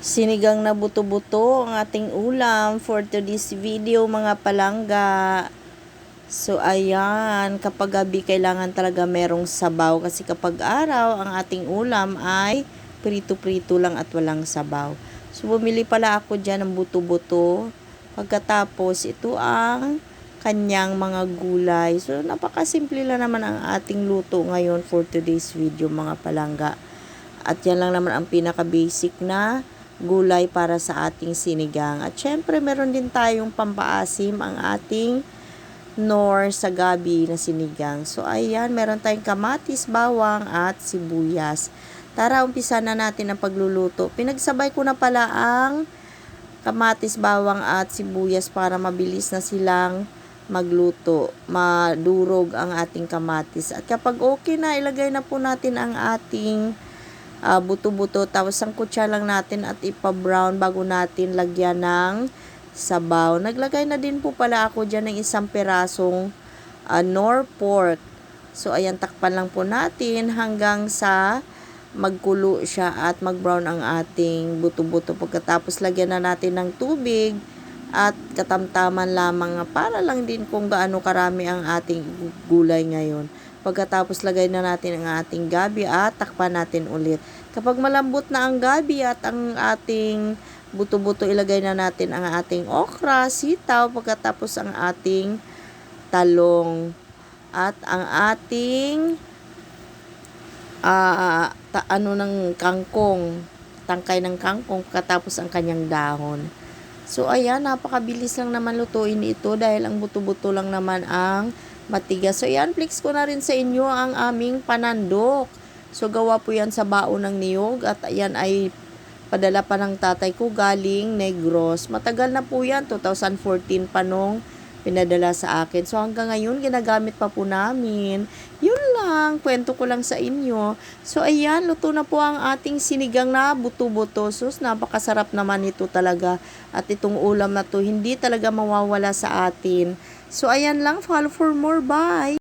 Sinigang na buto-buto ang ating ulam for today's video mga palangga. So ayan, kapag gabi kailangan talaga merong sabaw kasi kapag araw ang ating ulam ay prito-prito lang at walang sabaw. So bumili pala ako dyan ng buto-buto. Pagkatapos ito ang kanyang mga gulay. So napakasimple lang naman ang ating luto ngayon for today's video mga palangga. At yan lang naman ang pinaka-basic na gulay para sa ating sinigang. At syempre meron din tayong pampaasim ang ating nor sa gabi na sinigang. So ayan, meron tayong kamatis, bawang at sibuyas. Tara, umpisa na natin ang pagluluto. Pinagsabay ko na pala ang kamatis, bawang at sibuyas para mabilis na silang magluto. Madurog ang ating kamatis. At kapag okay na, ilagay na po natin ang ating buto-buto. Tapos sangkutsa lang natin at ipa-brown bago natin lagyan ng sabaw. Naglagay na din po pala ako dyan ng isang perasong nor pork. So ayan, takpan lang po natin hanggang sa magkulo siya at mag-brown ang ating buto-buto. Pagkatapos lagyan na natin ng tubig at katamtaman lamang para lang din kung gaano karami ang ating gulay ngayon. Pagkatapos lagay na natin ang ating gabi at takpan natin ulit. Kapag malambot na ang gabi at ang ating buto-buto, ilagay na natin ang ating okra, sitaw, pagkatapos ang ating talong at ang ating ng kangkong, tangkay ng kangkong, pagkatapos ang kanyang dahon. So ayan, napakabilis lang naman lutuin ito dahil ang buto-buto lang naman ang matigas. So yan, flex ko na rin sa inyo ang aming panandok. So gawa po yan sa baon ng niyog at yan ay padala pa ng tatay ko galing Negros. Matagal na po yan, 2014 pa nung pinadala sa akin. So hanggang ngayon ginagamit pa po namin. Yun lang, kwento ko lang sa inyo. So ayan, luto na po ang ating sinigang na buto-buto. Sus, napakasarap naman ito talaga. At itong ulam na to hindi talaga mawawala sa atin. So ayan lang, follow for more. Bye!